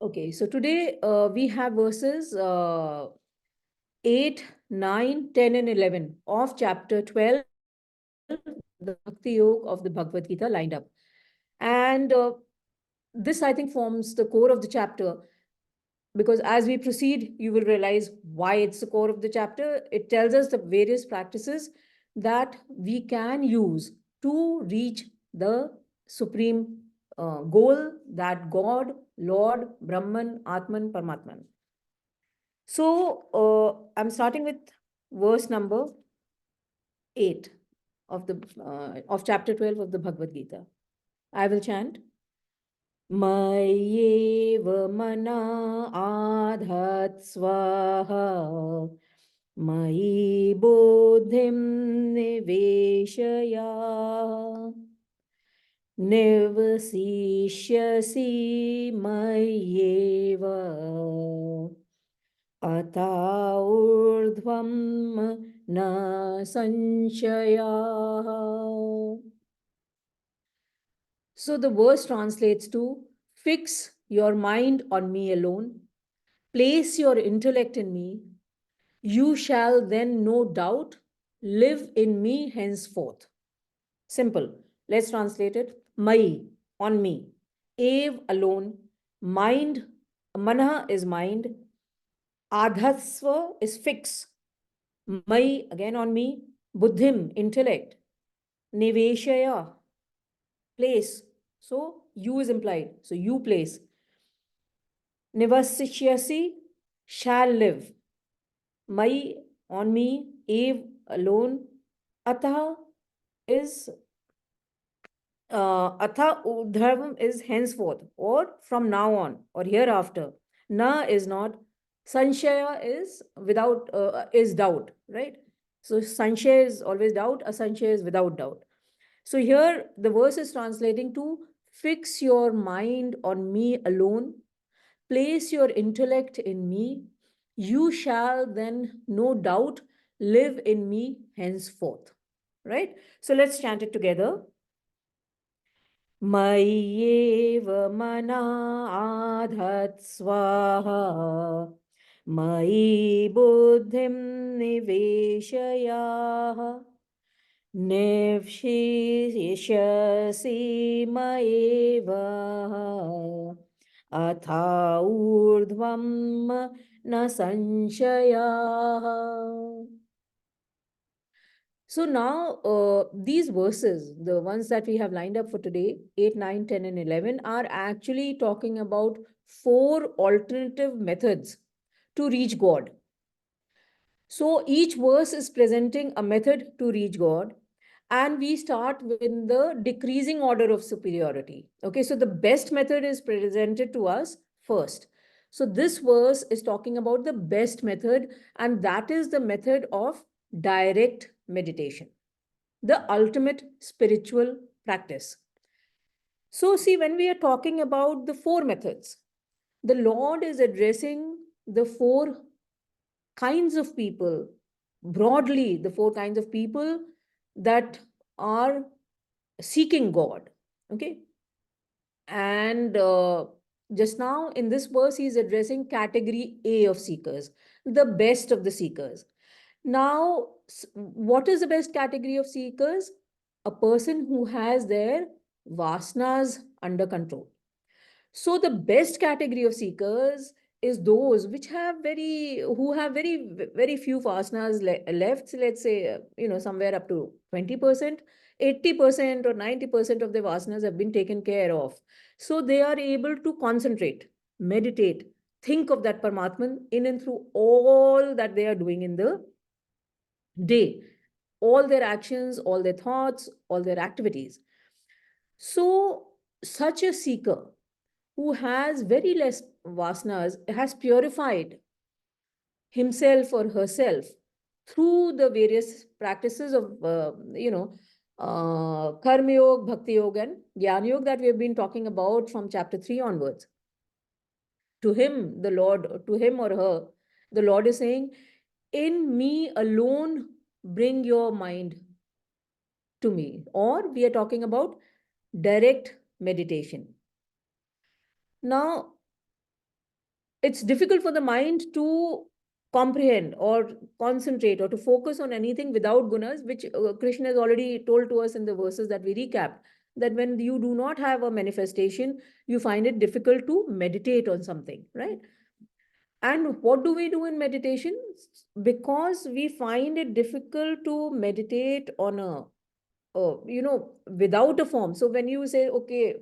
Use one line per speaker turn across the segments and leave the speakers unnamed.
Okay, so today we have verses 8, 9, 10, and 11 of chapter 12, the Bhakti Yoga of the Bhagavad Gita lined up. And this, I think, forms the core of the chapter because as we proceed, you will realize why it's the core of the chapter. It tells us the various practices that we can use to reach the supreme goal, that God, Lord, Brahman, Atman, Paramatman. So I'm starting with verse number 8 of chapter 12 of the Bhagavad Gita. I will chant. मय्येव मना आधत्स्वः मयि बुद्धिं निवेशया निवसिष्यसि मय्येव अथा ऊर्ध्वं न संशयाः. So the verse translates to fix your mind on me alone, place your intellect in me, you shall then no doubt live in me henceforth. Simple. Let's translate it. Mai, on me. Ev, alone. Mind, manah is mind. Adhasva is fix. Mai, again on me. Buddhim, intellect. Niveshaya, place. So you is implied. So you place. Nivasishyasi, shall live. Mai, on me. Ev, alone. Atah is Atha Urdhavam is henceforth or from now on or hereafter. Na is not. Sanshaya is without, is doubt, right? So Sanshaya is always doubt, Asanshaya is without doubt. So here the verse is translating to fix your mind on me alone, place your intellect in me, you shall then no doubt live in me henceforth, right? So let's chant it together. मय्येव मना आधत्स्वाहा मयि बुद्धिं निवेशयाः निवशिष्यसि मयेव अथा ऊर्ध्वं न संशयाः. So now these verses, the ones that we have lined up for today, 8, 9, 10, and 11, are actually talking about 4 alternative methods to reach God. So each verse is presenting a method to reach God. And we start with the decreasing order of superiority. Okay, so the best method is presented to us first. So this verse is talking about the best method, and that is the method of direct meditation, the ultimate spiritual practice. So see, when we are talking about the 4 methods, the Lord is addressing the 4 kinds of people, broadly the 4 kinds of people that are seeking God. Okay. And just now in this verse, he is addressing category A of seekers, the best of the seekers. Now, what is the best category of seekers? A person who has their vasanas under control. So the best category of seekers is those which have very few vasanas left. Let's say somewhere up to 20%, 80% or 90% of their vasanas have been taken care of. So they are able to concentrate, meditate, think of that Paramatman in and through all that they are doing in the day, all their actions, all their thoughts, all their activities. So such a seeker who has very less vasanas has purified himself or herself through the various practices of karma yoga, bhakti yoga, and jnana yoga that we have been talking about from chapter 3 onwards. To him, the Lord, to him or her, the Lord is saying, in me alone bring your mind to me. Or we are talking about direct meditation. Now, it's difficult for the mind to comprehend or concentrate or to focus on anything without gunas, which Krishna has already told to us in the verses that we recap, that when you do not have a manifestation, you find it difficult to meditate on something, right? And what do we do in meditation? Because we find it difficult to meditate on a, without a form. So when you say, okay,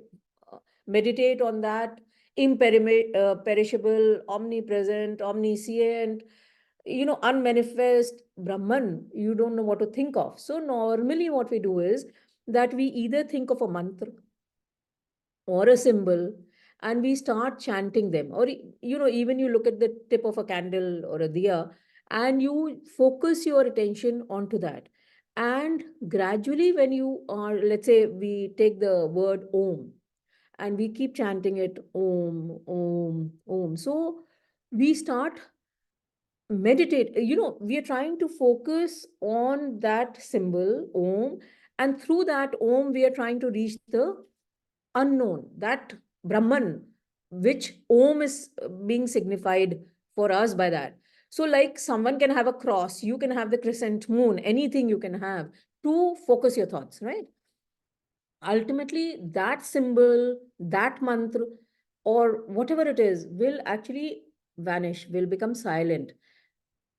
meditate on that imperishable, omnipresent, omniscient, unmanifest Brahman, you don't know what to think of. So normally what we do is that we either think of a mantra or a symbol and we start chanting them, or even you look at the tip of a candle or a diya and you focus your attention onto that. And gradually, when you are, let's say we take the word om and we keep chanting it, om, om, om, so we start meditate, we are trying to focus on that symbol om, and through that om we are trying to reach the unknown, that Brahman, which Om is being signified for us by that. So, like someone can have a cross, you can have the crescent moon, anything you can have to focus your thoughts, right? Ultimately, that symbol, that mantra, or whatever it is, will actually vanish, will become silent.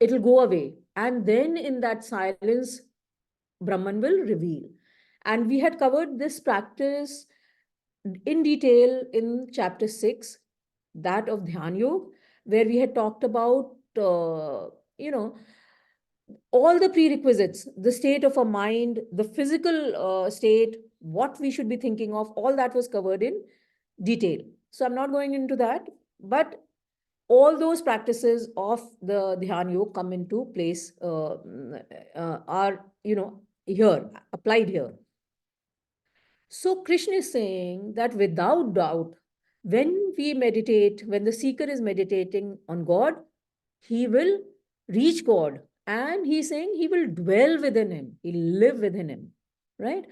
It'll go away. And then in that silence, Brahman will reveal. And we had covered this practice in detail in chapter 6, that of Dhyan Yoga, where we had talked about, you know, all the prerequisites, the state of a mind, the physical state, what we should be thinking of, all that was covered in detail. So I'm not going into that, but all those practices of the Dhyan Yoga come into place, are, here, applied here. So Krishna is saying that without doubt, when we meditate, when the seeker is meditating on God, he will reach God. And he's saying he will dwell within him, he'll live within him, right?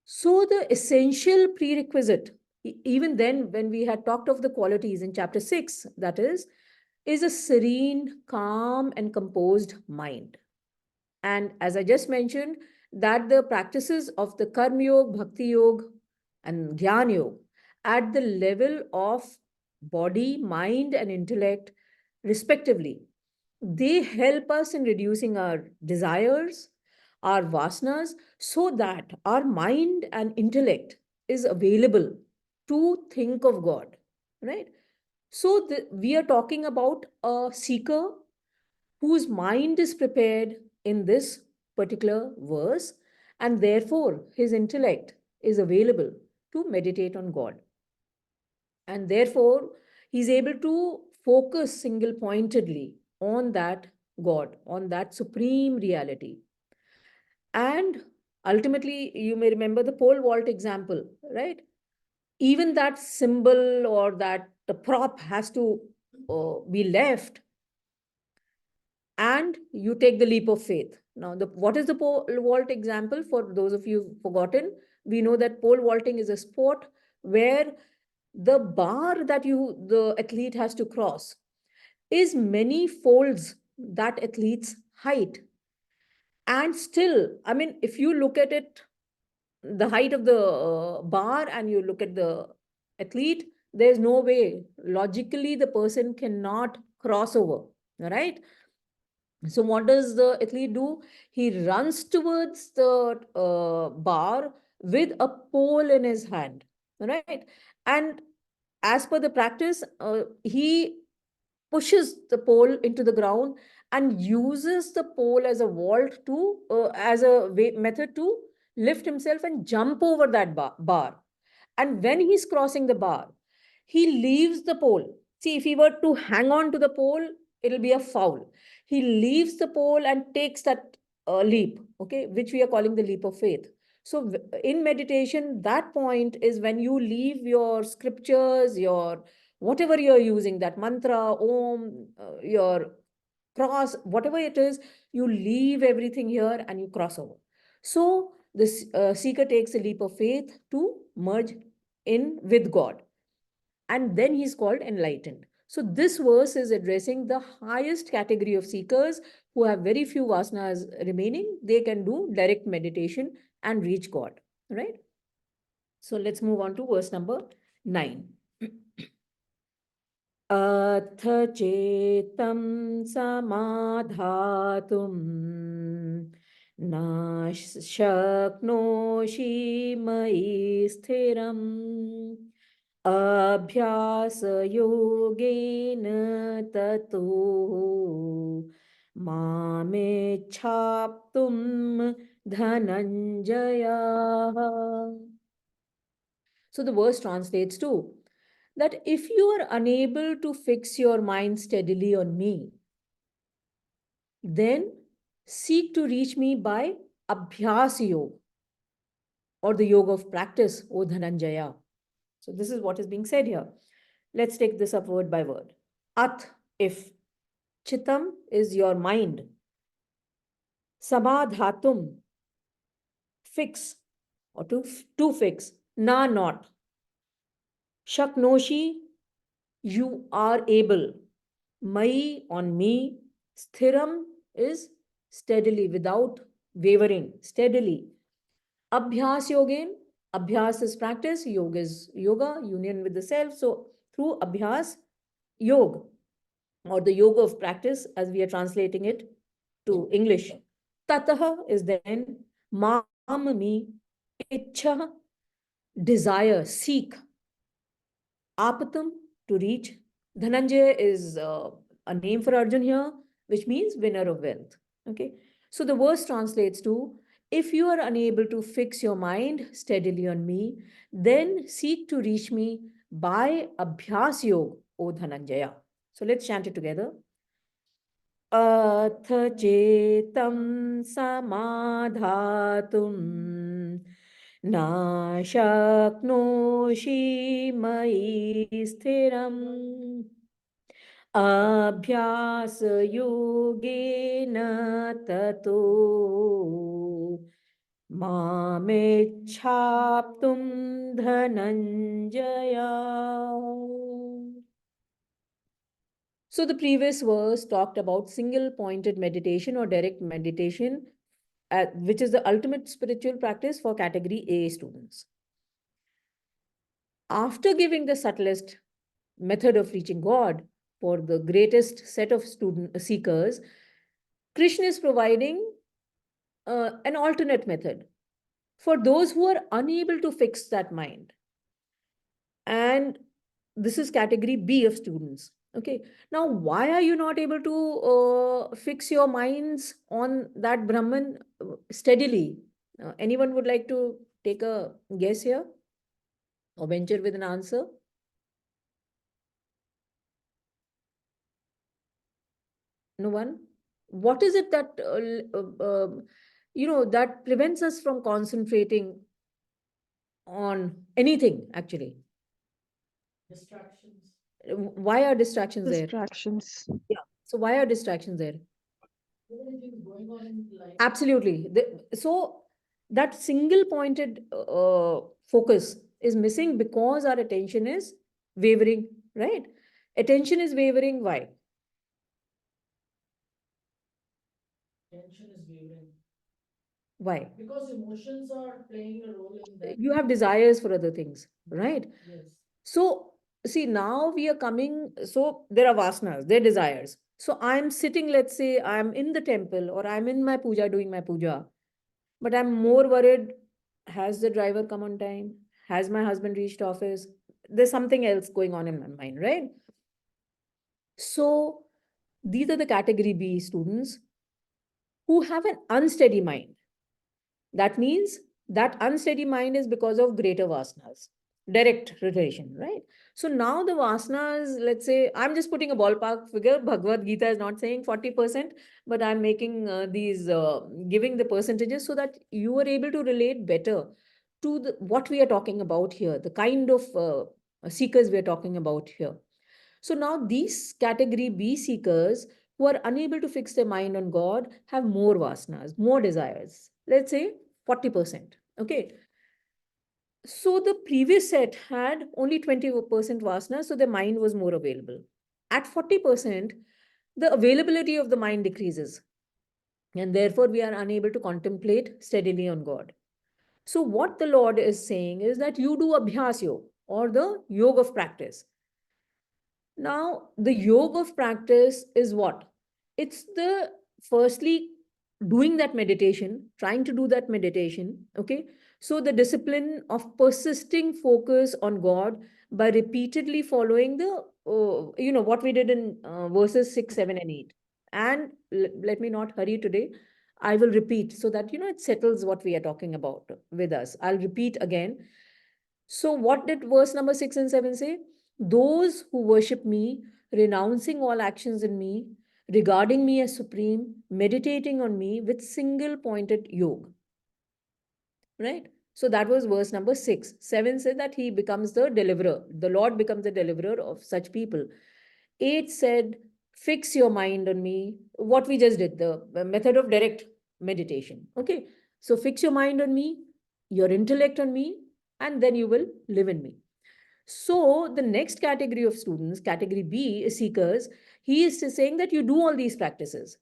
So the essential prerequisite, even then, when we had talked of the qualities in chapter 6, that is a serene, calm, and composed mind. And as I just mentioned, that the practices of the Karma Yoga, Bhakti Yoga, and Dhyan Yoga at the level of body, mind, and intellect, respectively, they help us in reducing our desires, our vasanas, so that our mind and intellect is available to think of God, right? So we are talking about a seeker whose mind is prepared in this particular verse, and therefore his intellect is available to meditate on God. And therefore, he's able to focus single pointedly on that God, on that supreme reality. And ultimately, you may remember the pole vault example, right? Even that symbol or that the prop has to be left, and you take the leap of faith. Now, what is the pole vault example? For those of you forgotten, we know that pole vaulting is a sport where the bar that the athlete has to cross is many folds that athlete's height. And still, I mean, if you look at it, the height of the bar, and you look at the athlete, there's no way logically the person cannot cross over, right? So what does the athlete do? He runs towards the bar with a pole in his hand, right? And as per the practice, he pushes the pole into the ground and uses the pole as a vault to, as a method to lift himself and jump over that bar. And when he's crossing the bar, he leaves the pole. See, if he were to hang on to the pole, it'll be a foul. He leaves the pole and takes that leap, okay, which we are calling the leap of faith. So in meditation, that point is when you leave your scriptures, your whatever you're using, that mantra, om, your cross, whatever it is, you leave everything here and you cross over. So this seeker takes a leap of faith to merge in with God. And then he's called enlightened. So this verse is addressing the highest category of seekers who have very few vasanas remaining. They can do direct meditation and reach God, right? So let's move on to verse number 9. अथ चेतं समाधातुं न शक्नोषि मयि स्थिरम् अभ्यासयोगेन ततो मामेच्छाप्तुं धनञ्जयः. So the verse translates to that if you are unable to fix your mind steadily on me, then seek to reach me by Abhyas Yoga, or the yoga of practice, O Dhananjaya. So this is what is being said here. Let's take this up word by word. At, if. Chitam is your mind. Samadhatum, fix, or to fix. Na, not. Shaknoshi, you are able. Mai, on me. Sthiram is steadily, without wavering, steadily. Abhyas yogain, abhyas is practice, yoga is yoga, union with the self. So through abhyas, yoga, or the yoga of practice, as we are translating it to English. Tataha is then mam, me, ichha, desire, seek, apatam, to reach. Dhananjay is a name for Arjun here, which means winner of wealth. Okay. So the verse translates to, if you are unable to fix your mind steadily on me, then seek to reach me by Abhyas Yoga, O Dhananjaya. So let's chant it together. अथ चेतं समाधातुं न शक्नोषि मयि स्थिरम् अभ्यासयोगेन ततो मामेच्छाप्तुं Dhananjaya. So the previous verse talked about single pointed meditation or direct meditation, which is the ultimate spiritual practice for category A students. After giving the subtlest method of reaching God for the greatest set of student seekers, Krishna is providing an alternate method for those who are unable to fix that mind. And this is category B of students. Okay. Now, why are you not able to fix your minds on that Brahman steadily? Anyone would like to take a guess here or venture with an answer? No one? What is it that, that prevents us from concentrating on anything, actually?
Distractions.
Why are distractions there?
Distractions.
Yeah. So why are distractions there?
Going on in life.
Absolutely. So that single pointed focus is missing because our attention is wavering, right? Attention is wavering. Why?
Attention is wavering.
Why?
Because emotions are playing a role in that.
You have desires for other things, right?
Yes.
So, see, now we are coming. So, there are vasanas, there are desires. So, I'm sitting, let's say, I'm in the temple or I'm in my puja doing my puja, but I'm more worried, has the driver come on time? Has my husband reached office? There's something else going on in my mind, right? So, these are the category B students who have an unsteady mind. That means that unsteady mind is because of greater vasanas, direct relation, right? So now the vasanas, let's say, I'm just putting a ballpark figure. Bhagavad Gita is not saying 40%, but I'm making giving the percentages so that you are able to relate better to what we are talking about here, the kind of seekers we are talking about here. So now these category B seekers who are unable to fix their mind on God have more vasanas, more desires. Let's say 40%. Okay. So the previous set had only 20% vasana, so their mind was more available. At 40%, the availability of the mind decreases, and therefore we are unable to contemplate steadily on God. So, what the Lord is saying is that you do Abhyas Yoga, or the yoga of practice. Now, the yoga of practice is what? It's the firstly doing that meditation, trying to do that meditation. Okay. So, the discipline of persisting focus on God by repeatedly following the, what we did in verses 6, 7, and 8. And let me not hurry today. I will repeat so that, it settles what we are talking about with us. I'll repeat again. So, what did verse number 6 and 7 say? Those who worship me, renouncing all actions in me, regarding me as supreme, meditating on me with single pointed yoga. Right? So, that was verse number 6. 7 said that he becomes the deliverer. The Lord becomes the deliverer of such people. 8 said, fix your mind on me. What we just did, the method of direct meditation. Okay. So, fix your mind on me, your intellect on me, and then you will live in me. So the next category of students, category B, is seekers. He is saying that you do all these practices.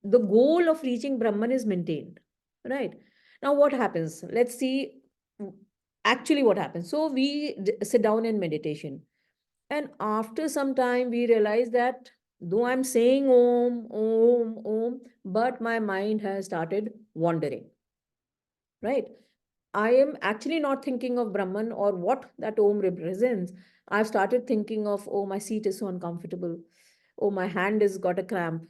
The goal of reaching Brahman is maintained, right? Now, what happens? Let's see actually what happens. So we sit down in meditation, and after some time, we realize that though I'm saying Om, Om, Om, but my mind has started wandering, right? I am actually not thinking of Brahman or what that Om represents. I've started thinking of, oh, my seat is so uncomfortable. Oh, my hand has got a cramp.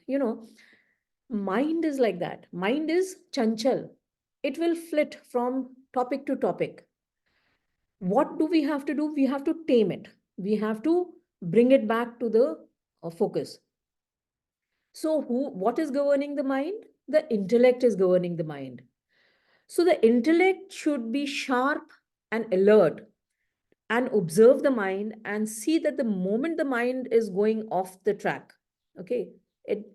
Mind is like that. Mind is chanchal. It will flit from topic to topic. What do we have to do? We have to tame it. We have to bring it back to the focus. So, what is governing the mind? The intellect is governing the mind. So, the intellect should be sharp and alert and observe the mind and see that the moment the mind is going off the track, okay, it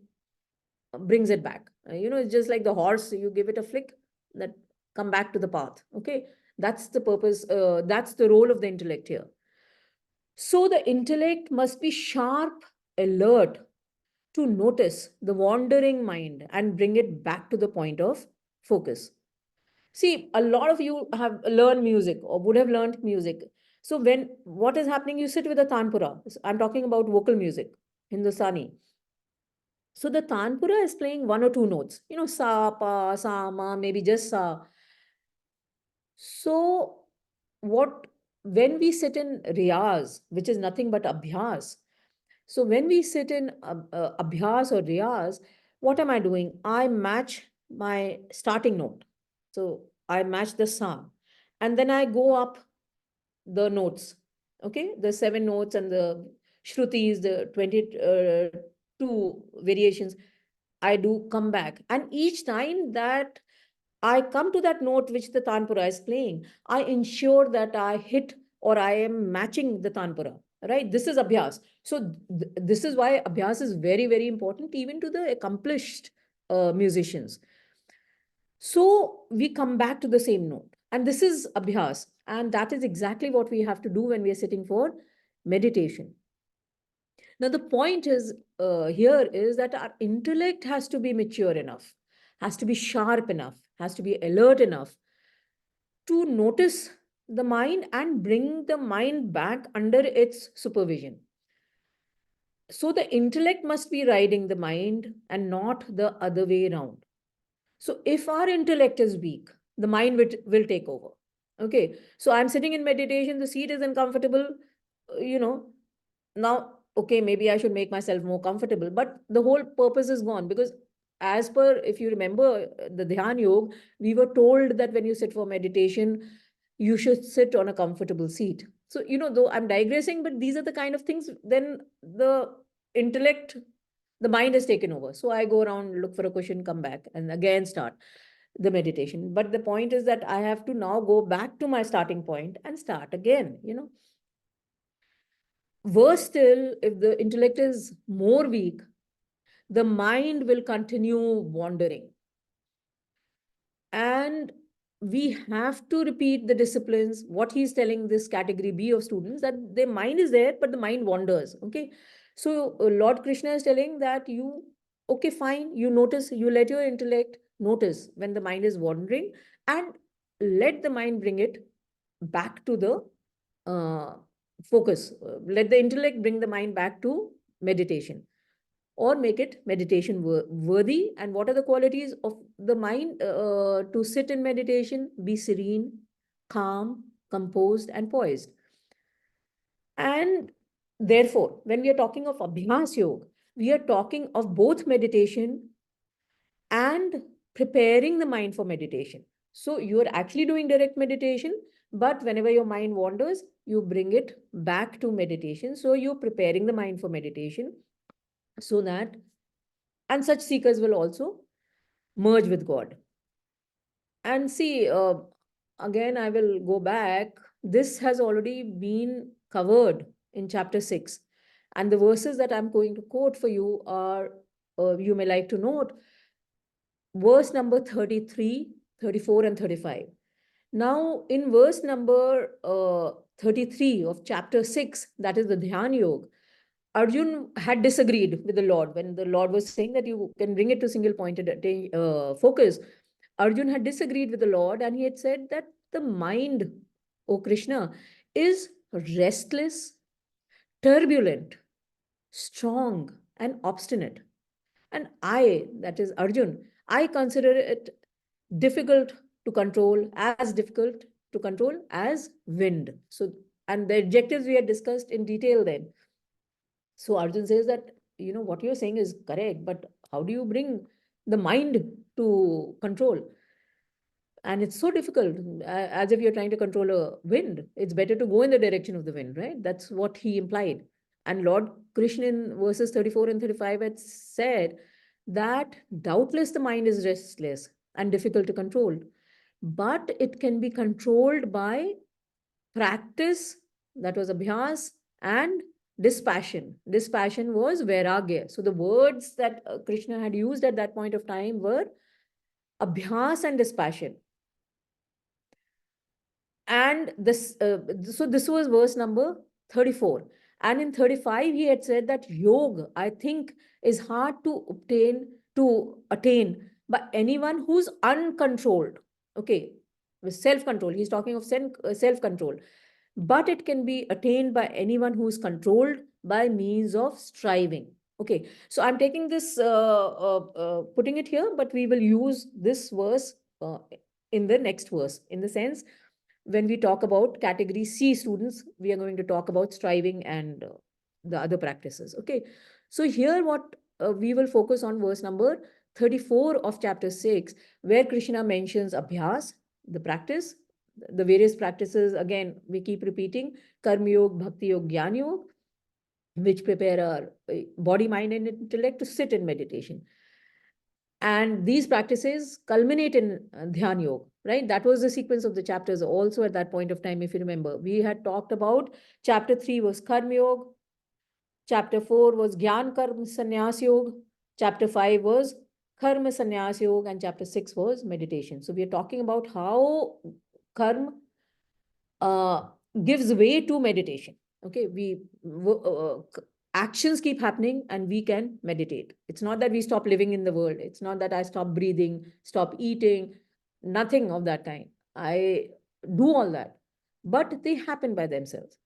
brings it back. It's just like the horse, you give it a flick, that come back to the path. Okay, that's the purpose, that's the role of the intellect here. So the intellect must be sharp, alert to notice the wandering mind and bring it back to the point of focus. See, a lot of you have learned music or would have learned music. So when what is happening, you sit with a tanpura. I'm talking about vocal music, Hindustani. So the tanpura is playing one or two notes, sa, pa, sa, ma, maybe just sa. So what when we sit in riyaz, which is nothing but abhyas. So when we sit in abhyas or riyaz, what am I doing? I match my starting note. So I match the sa, and then I go up the notes. Okay, the 7 notes and the shrutis, the 22 variations. I do come back, and each time that I come to that note which the tanpura is playing, I ensure that I hit or I am matching the tanpura. Right? This is abhyas. So this is why abhyas is very, very important even to the accomplished musicians. So we come back to the same note. And this is abhyas. And that is exactly what we have to do when we are sitting for meditation. Now, the point is here is that our intellect has to be mature enough, has to be sharp enough, has to be alert enough to notice the mind and bring the mind back under its supervision. So the intellect must be riding the mind and not the other way around. So if our intellect is weak, the mind will take over. Okay. So I'm sitting in meditation, the seat is uncomfortable, you know. Now, okay, maybe I should make myself more comfortable, but the whole purpose is gone because as per, if you remember the Dhyan Yoga, we were told that when you sit for meditation, you should sit on a comfortable seat. So, though I'm digressing, but these are the kind of things, then the intellect, the mind has taken over. So I go around, look for a cushion, come back, and again start the meditation. But the point is that I have to now go back to my starting point and start again. Worse still, if the intellect is more weak, the mind will continue wandering. And we have to repeat the disciplines. What he's telling this category B of students, that their mind is there, but the mind wanders. Okay. So Lord Krishna is telling that okay, fine, you notice, you let your intellect notice when the mind is wandering, and let the mind bring it back to the uh, focus. Let the intellect bring the mind back to meditation, or make it meditation worthy. And what are the qualities of the mind to sit in meditation? Be serene, calm, composed, and poised. And therefore, when we are talking of Abhyas Yoga, we are talking of both meditation and preparing the mind for meditation. So you are actually doing direct meditation, but whenever your mind wanders, you bring it back to meditation. So you're preparing the mind for meditation, so that, and such seekers will also merge with God. And see, again, I will go back. This has already been covered in chapter 6. And the verses that I'm going to quote for you are, you may like to note, verse number 33, 34, and 35. Now, in verse number 33 of chapter 6, that is the Dhyan Yoga, Arjun had disagreed with the Lord when the Lord was saying that you can bring it to single pointed focus. Arjun had disagreed with the Lord, and he had said that the mind, O Krishna, is restless, turbulent, strong, and obstinate. And I, that is Arjun, I consider it difficult to control, as difficult to control as wind. So, and the adjectives we had discussed in detail then. So Arjun says that, what you're saying is correct, but how do you bring the mind to control? And it's so difficult, as if you're trying to control a wind. It's better to go in the direction of the wind, right? That's what he implied. And Lord Krishna in verses 34 and 35 had said that doubtless the mind is restless and difficult to control, but it can be controlled by practice, that was abhyas, and dispassion. Dispassion was vairagya. So the words that Krishna had used at that point of time were abhyas and dispassion. And this, so this was verse number 34. And in 35, he had said that yoga, I think, is hard to attain by anyone who's uncontrolled. Okay, with self-control. He's talking of self-control. But it can be attained by anyone who is controlled by means of striving. Okay, so I'm taking this, putting it here, but we will use this verse in the next verse, in the sense, when we talk about category C students, we are going to talk about striving and the other practices. Okay. So here what we will focus on verse number 34 of chapter 6, where Krishna mentions abhyas, the practice, the various practices. Again, we keep repeating karma yoga, bhakti yoga, jnana yoga, which prepare our body, mind, and intellect to sit in meditation. And these practices culminate in Dhyan Yoga, right? That was the sequence of the chapters also at that point of time, if you remember. We had talked about chapter 3 was Karma Yoga, chapter 4 was Gyan Karma Sannyas Yoga, chapter 5 was Karma Sannyas Yoga, and chapter 6 was meditation. So we are talking about how karma uh, gives way to meditation. Okay, actions keep happening and we can meditate. It's not that we stop living in the world. It's not that I stop breathing, stop eating, nothing of that kind. I do all that, but they happen by themselves.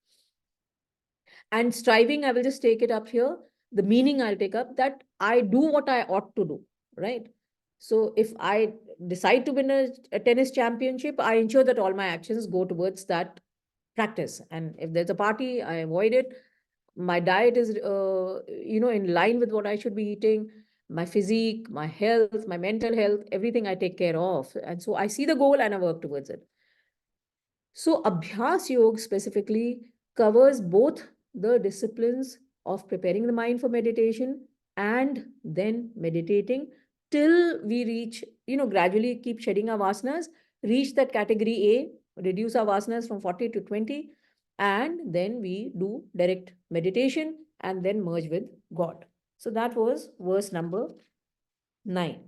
And striving, I will just take it up here. The meaning I'll take up, that I do what I ought to do, right? So if I decide to win a tennis championship, I ensure that all my actions go towards that practice. And if there's a party, I avoid it. My diet is, in line with what I should be eating. My physique, my health, my mental health, everything I take care of. And so I see the goal and I work towards it. So Abhyas Yoga specifically covers both the disciplines of preparing the mind for meditation and then meditating till we reach, gradually keep shedding our vasanas, reach that category A, reduce our vasanas from 40 to 20, and then we do direct meditation and then merge with God. So that was verse number 9.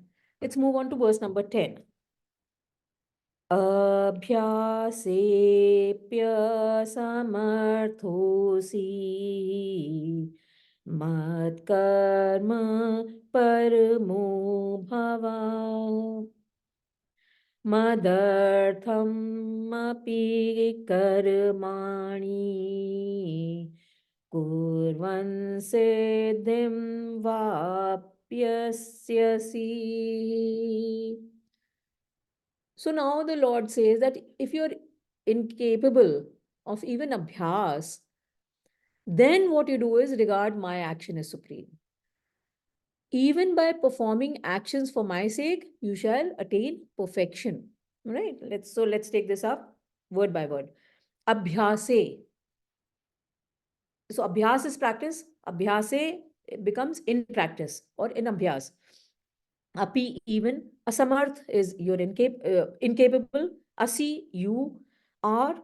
Let's move on to verse number 10. अभ्यासेऽप्यसमर्थोऽसि मत्कर्म परमो भवा मदर्थमपि कर्माणि कुर्वन् सिद्धिं वाप्यस्यसि. So now the Lord says that if you're incapable of even abhyas, then what you do is regard my action as supreme. Even by performing actions for my sake, you shall attain perfection. Right? Let's take this up word by word. Abhyase. So abhyas is practice. Abhyase becomes in practice or in abhyas. Api even. Asamarth is you're incapable. Asi you are.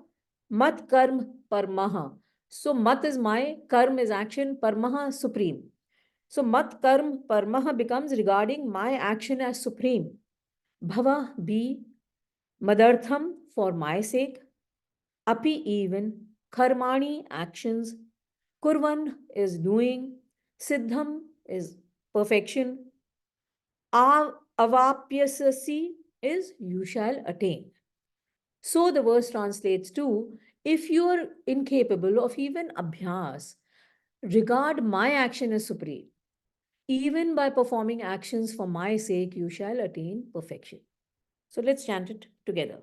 Mat karm parmaha. So mat is my, karm is action, parmaha supreme. So mat karm parmaha becomes regarding my action as supreme. Bhava be, madartham for my sake, api even, karmani actions, kurvan is doing, siddham is perfection, avapyasasi is you shall attain. So the verse translates to, if you are incapable of even abhyas, regard my action as supreme. Even by performing actions for my sake, you shall attain perfection. So let's chant it together.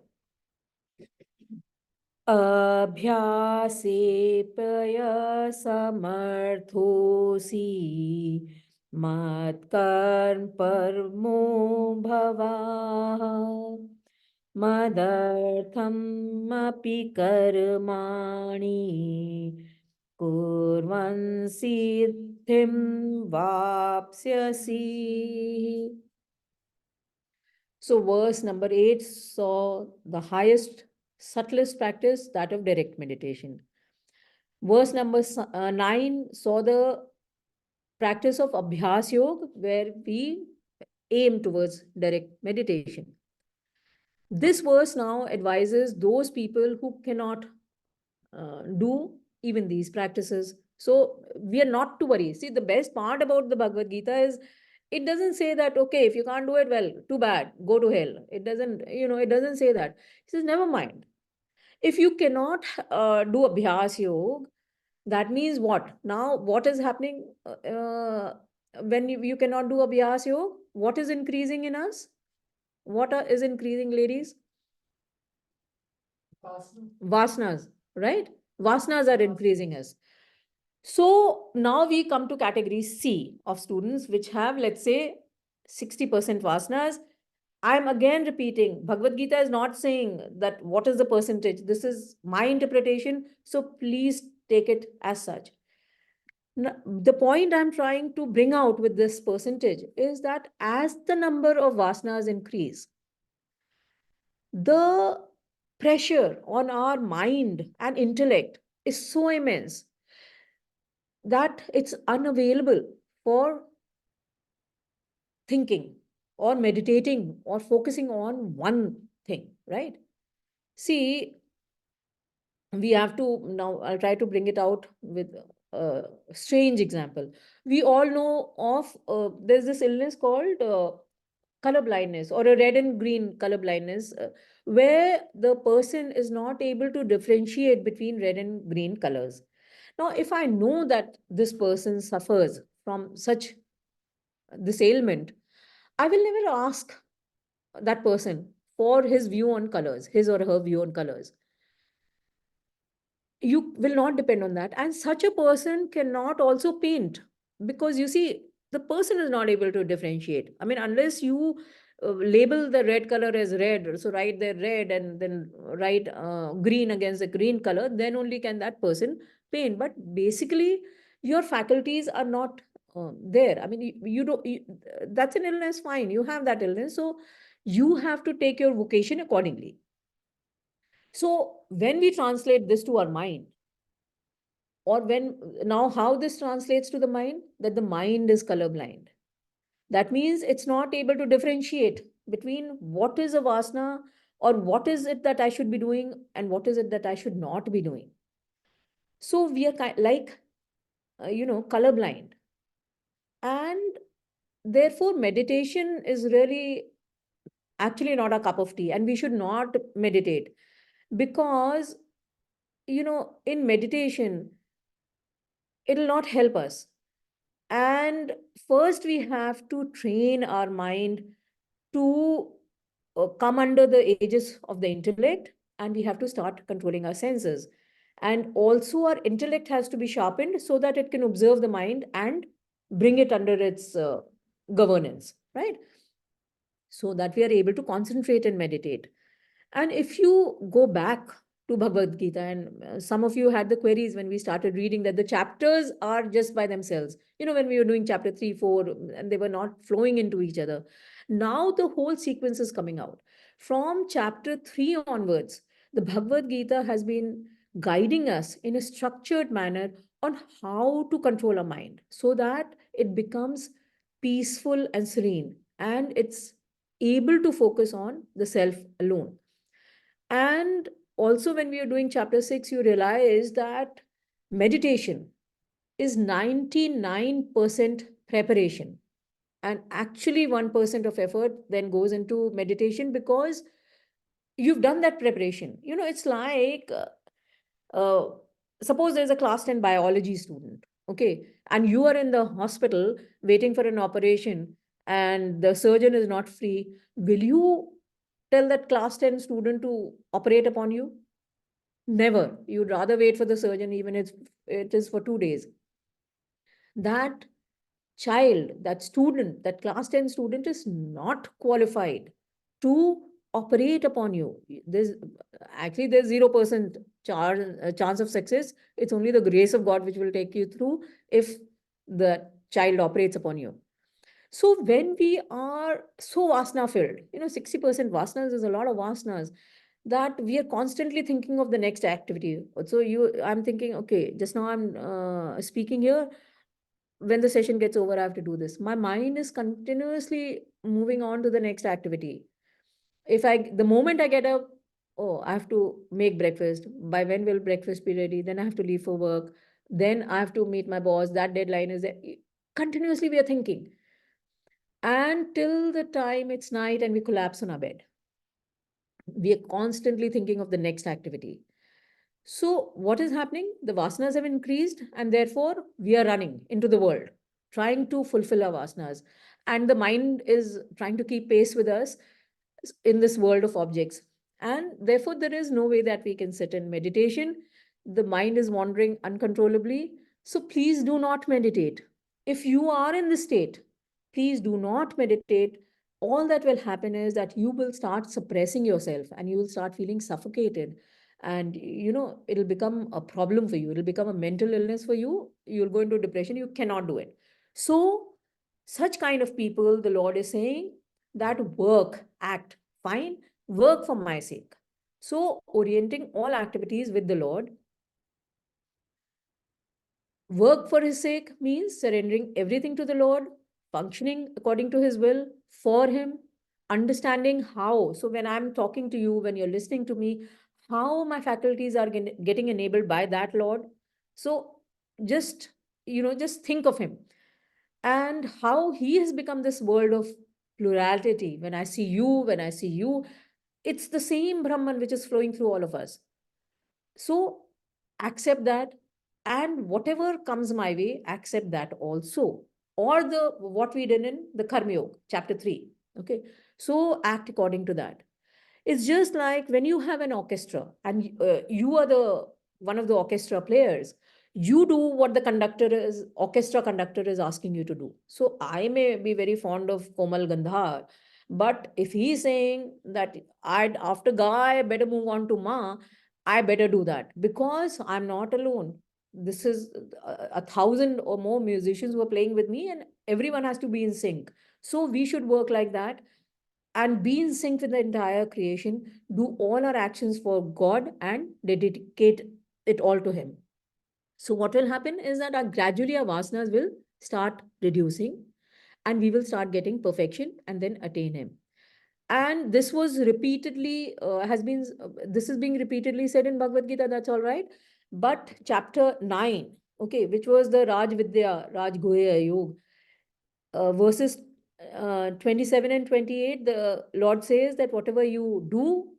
अभ्यासेऽप्यसमर्थोऽसि मत्कर्म परमो भवाः मदर्थमपि कर्माणि कुर्वन् सिद्धिं वाप्स्यसि. So verse number 8 saw the highest, subtlest practice, that of direct meditation. Verse number 9 saw the practice of Abhyas Yoga, where we aim towards direct meditation. This verse now advises those people who cannot do even these practices. So we are not to worry. See, the best part about the Bhagavad Gita is it doesn't say that, okay, if you can't do it, well, too bad, go to hell. It doesn't, it doesn't say that. It says, never mind. If you cannot do Abhyas Yoga, that means what? Now, what is happening when you cannot do Abhyas Yoga? What is increasing in us? What is increasing, ladies? Vasanas, right? Vasanas are increasing us. So now we come to category C of students which have, let's say, 60% vasanas. I'm again repeating, Bhagavad Gita is not saying that what is the percentage. This is my interpretation. So please take it as such. The point I'm trying to bring out with this percentage is that as the number of vasanas increase, the pressure on our mind and intellect is so immense that it's unavailable for thinking or meditating or focusing on one thing, right? See, we have to now, I'll try to bring it out with a strange example. We all know of, there's this illness called color blindness or a red and green color blindness, where the person is not able to differentiate between red and green colors. Now, if I know that this person suffers from such this ailment, I will never ask that person for his view on colors, his or her view on colors. You will not depend on that. And such a person cannot also paint, because you see, the person is not able to differentiate. I mean, unless you label the red color as red, so write the red and then write green against the green color, then only can that person paint. But basically, your faculties are not there. I mean, you don't, that's an illness, fine, you have that illness. So you have to take your vocation accordingly. So when we translate this to our mind, or when now how this translates to the mind, that the mind is colorblind. That means it's not able to differentiate between what is a vasana or what is it that I should be doing and what is it that I should not be doing. So we are like colorblind. And therefore, meditation is really actually not a cup of tea, and we should not meditate because, in meditation, it'll not help us. And first, we have to train our mind to come under the aegis of the intellect, and we have to start controlling our senses. And also, our intellect has to be sharpened so that it can observe the mind and bring it under its governance, right? So that we are able to concentrate and meditate. And if you go back to Bhagavad Gita, and some of you had the queries when we started reading that the chapters are just by themselves. When we were doing chapter 3, 4, and they were not flowing into each other. Now the whole sequence is coming out. From chapter 3 onwards, the Bhagavad Gita has been guiding us in a structured manner on how to control our mind so that it becomes peaceful and serene, and it's able to focus on the self alone. And also, when we are doing chapter 6, you realize that meditation is 99% preparation. And actually, 1% of effort then goes into meditation because you've done that preparation. It's like uh, suppose there's a class 10 biology student, okay, and you are in the hospital waiting for an operation and the surgeon is not free. Will you tell that class 10 student to operate upon you? Never. You'd rather wait for the surgeon, even if it is for 2 days. That child, that student, that class 10 student is not qualified to operate upon you. There's 0% chance of success. It's only the grace of God which will take you through if the child operates upon you. So when we are so vasana filled, 60% vasanas is a lot of vasanas, that we are constantly thinking of the next activity. So I'm thinking, okay, just now I'm speaking here. When the session gets over, I have to do this. My mind is continuously moving on to the next activity. The moment I get up, oh, I have to make breakfast. By when will breakfast be ready? Then I have to leave for work. Then I have to meet my boss. That deadline is there. Continuously we are thinking until the time it's night and we collapse on our bed. We are constantly thinking of the next activity. So, what is happening? The vasanas have increased, and therefore we are running into the world, trying to fulfill our vasanas. And the mind is trying to keep pace with us in this world of objects. And therefore, there is no way that we can sit in meditation. The mind is wandering uncontrollably. So, please do not meditate. If you are in this state, please do not meditate. All that will happen is that you will start suppressing yourself and you will start feeling suffocated. And it'll become a problem for you. It'll become a mental illness for you. You'll go into depression. You cannot do it. So, such kind of people, the Lord is saying that work, act, fine, work for my sake. So, orienting all activities with the Lord. Work for his sake means surrendering everything to the Lord, functioning according to his will for him, understanding how. So, when I'm talking to you, when you're listening to me, how my faculties are getting enabled by that Lord. So, just, just think of him and how he has become this world of plurality. When I see you, it's the same Brahman which is flowing through all of us. So accept that, and whatever comes my way, accept that also. Or the what we did in the Karma Yoga, chapter 3. Okay. So act according to that. It's just like when you have an orchestra and you are the one of the orchestra players, you do what the orchestra conductor is asking you to do. So I may be very fond of Komal Gandhar, but if he's saying that I'd after Ga, I better move on to Ma, I better do that because I'm not alone. This is a thousand or more musicians who are playing with me, and everyone has to be in sync. So we should work like that and be in sync with the entire creation, do all our actions for God and dedicate it all to Him. So, what will happen is that gradually our vasanas will start reducing and we will start getting perfection and then attain Him. And this was repeatedly, this is being repeatedly said in Bhagavad Gita, that's all right. But chapter 9, okay, which was the Raj Vidya, Raj Goya Yoga. Verses 27 and 28, the Lord says that whatever you do,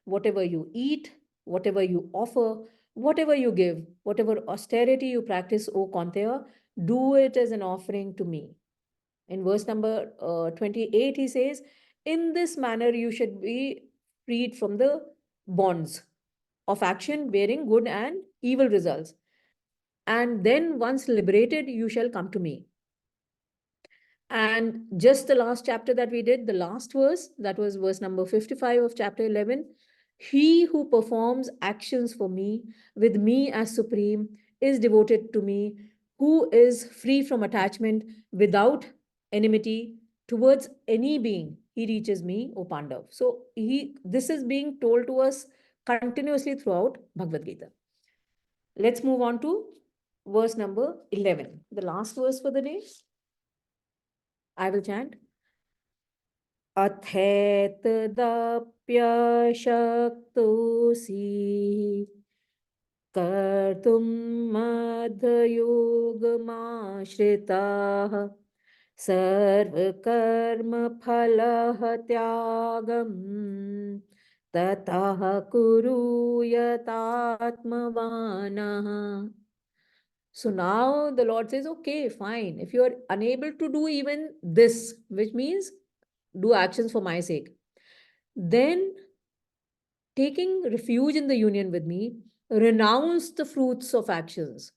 whatever you eat, whatever you offer, whatever you give, whatever austerity you practice, O Konteya, do it as an offering to me. In verse number 28, he says, in this manner you should be freed from the bonds of action bearing good and evil results. And then once liberated, you shall come to me. And just the last chapter that we did, the last verse, that was verse number 55 of chapter 11. He who performs actions for me, with me as supreme, is devoted to me, who is free from attachment, without enmity towards any being. He reaches me, O Pandav. So this is being told to us continuously throughout Bhagavad Gita. Let's move on to verse number 11, the last verse for the day. I will chant. अथेतदप्यशक्तोऽसि कर्तुं मदयोगमाश्रिताः सर्वकर्मफलत्यागं ततः कुरु यतात्मवानः. So now the Lord says, okay, fine. If you are unable to do even this, which means do actions for my sake, then taking refuge in the union with me, renounce the fruits of actions.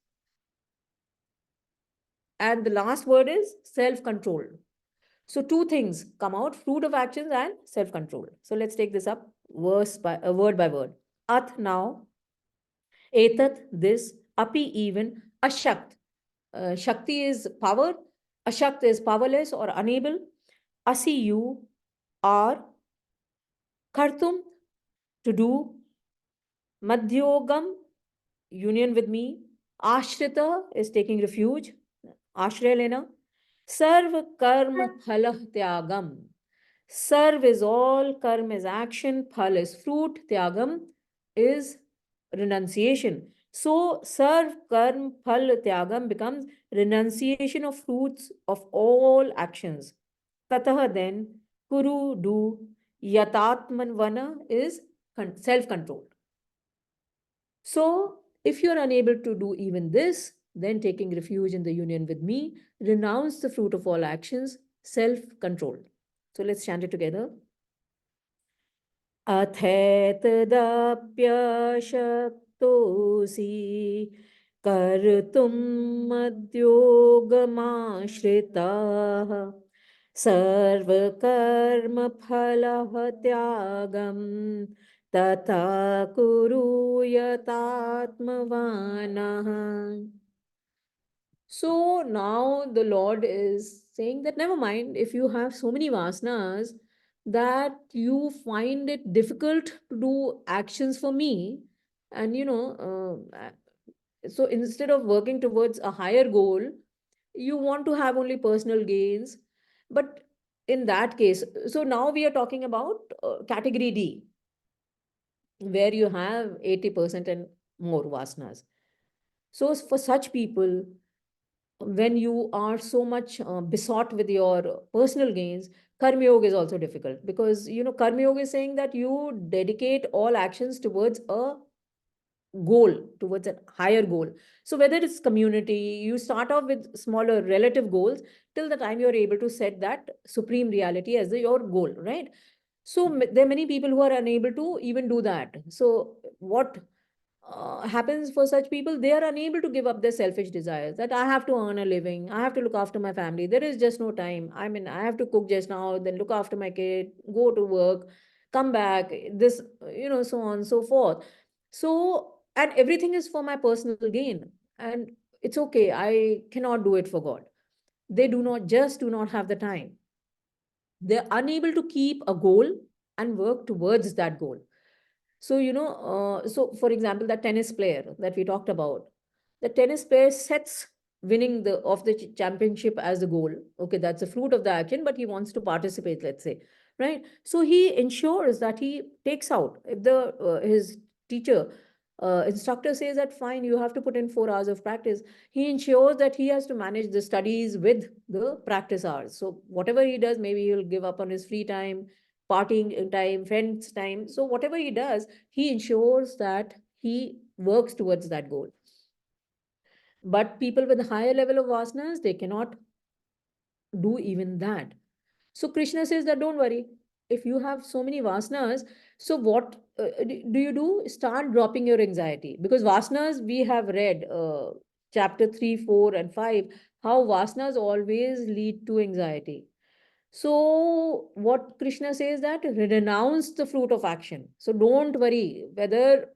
And the last word is self-control. So two things come out, fruit of actions and self-control. So let's take this up word by word. At now, etat this, api even, ashakt. Shakti is power, ashakt is powerless or unable. Asi you are kartum, to do, madhyogam, union with me, ashrita is taking refuge, ashraya lena, sarv karma phala tyagam. Sarv is all, karma is action, phal is fruit, tyagam is renunciation. So sarv karma phal tyagam becomes renunciation of fruits of all actions. Tatah then, kuru do, yatatmanvana is self-control. So if you're unable to do even this, then taking refuge in the union with me, renounce the fruit of all actions, self-control. So let's chant it together. अथेतदप्यशक्तोऽसि कर्तुं मद्योगमाश्रिताः सर्वकर्मफलः त्यागं तथा कुरु यतात्मवानः. So now the Lord is saying that never mind if you have so many vasanas that you find it difficult to do actions for me, and so instead of working towards a higher goal, you want to have only personal gains. But in that case, so now we are talking about category D, where you have 80% and more vasanas. So for such people, when you are so much besought with your personal gains, karma yoga is also difficult, because karma yoga is saying that you dedicate all actions towards a goal, towards a higher goal. So whether it's community, you start off with smaller relative goals till the time you're able to set that supreme reality as your goal, right? So there are many people who are unable to even do that. So what happens for such people, they are unable to give up their selfish desires, that I have to earn a living, I have to look after my family, there is just no time, I mean, I have to cook just now, then look after my kid, go to work, come back, this, so on and so forth. So, and everything is for my personal gain, and it's okay, I cannot do it for God. They do not have the time. They're unable to keep a goal and work towards that goal. So, so for example, that tennis player that we talked about, the tennis player sets winning the championship as the goal. Okay, that's the fruit of the action, but he wants to participate, let's say, right? So he ensures that he takes out, if the his teacher Instructor says that fine, you have to put in 4 hours of practice. He ensures that he has to manage the studies with the practice hours. So whatever he does, maybe he'll give up on his free time, partying time, friends time. So whatever he does, he ensures that he works towards that goal. But people with a higher level of vasanas, they cannot do even that. So Krishna says that don't worry. If you have so many vasanas, so what do you do? Start dropping your anxiety. Because vasanas, we have read chapter 3, 4, and 5, how vasanas always lead to anxiety. So what Krishna says that renounce the fruit of action. So don't worry whether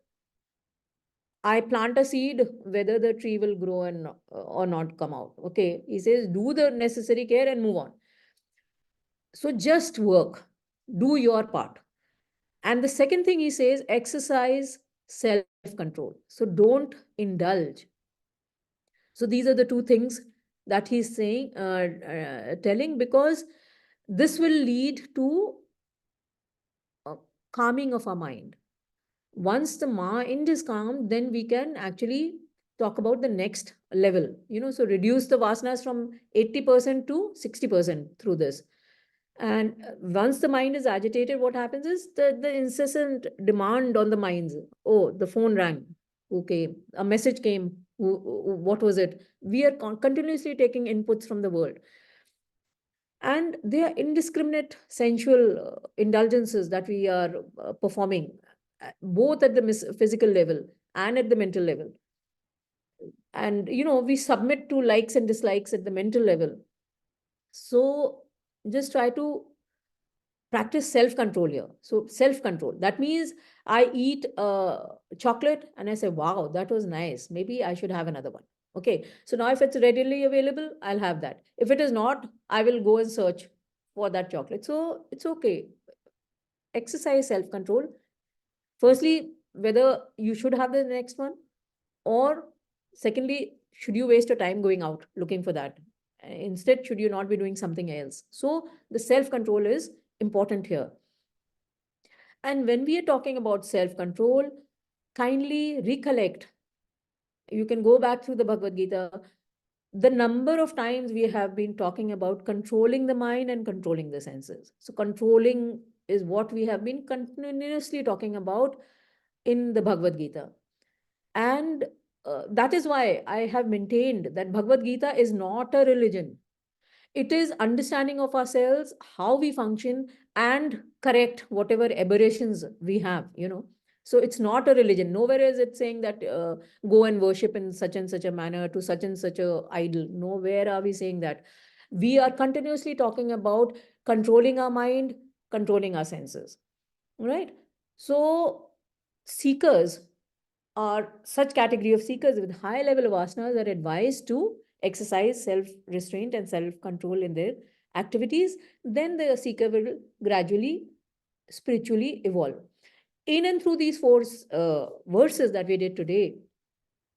I plant a seed, whether the tree will grow and or not come out. Okay. He says, do the necessary care and move on. So just work, do your part. And the second thing he says, exercise self control. So don't indulge. So these are the two things that he's saying, telling, because this will lead to calming of our mind. Once the mind is calm, then we can actually talk about the next level. So reduce the vasanas from 80% to 60% through this. And once the mind is agitated, what happens is the incessant demand on the minds. Oh, the phone rang. Okay, a message came. What was it? We are continuously taking inputs from the world. And they are indiscriminate sensual indulgences that we are performing, both at the physical level and at the mental level. And, we submit to likes and dislikes at the mental level. So just try to practice self control here. So self control, that means I eat chocolate and I say, wow, that was nice, maybe I should have another one. Okay, so now if it's readily available, I'll have that. If it is not, I will go and search for that chocolate. So it's okay. Exercise self control. Firstly, whether you should have the next one, or secondly, should you waste your time going out looking for that? Instead, should you not be doing something else? So the self control is important here. And when we are talking about self control, kindly recollect. You can go back through the Bhagavad Gita. The number of times we have been talking about controlling the mind and controlling the senses. So, controlling is what we have been continuously talking about in the Bhagavad Gita. And that is why I have maintained that Bhagavad Gita is not a religion. It is understanding of ourselves, how we function, and correct whatever aberrations we have. So it's not a religion. Nowhere is it saying that go and worship in such and such a manner to such and such a idol. Nowhere are we saying that. We are continuously talking about controlling our mind, controlling our senses. Right? So seekers are such category of seekers with high level of asanas are advised to exercise self restraint and self control in their activities. Then the seeker will gradually spiritually evolve. In and through these four verses that we did today,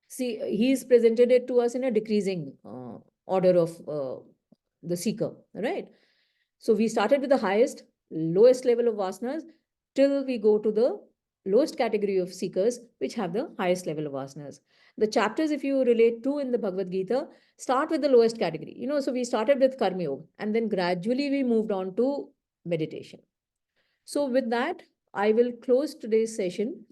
see, he's presented it to us in a decreasing order of the seeker, right? So we started with the highest, lowest level of vasanas till we go to the lowest category of seekers, which have the highest level of vasanas. The chapters, if you relate to in the Bhagavad Gita, start with the lowest category. So we started with Karma Yoga and then gradually we moved on to meditation. So with that, I will close today's session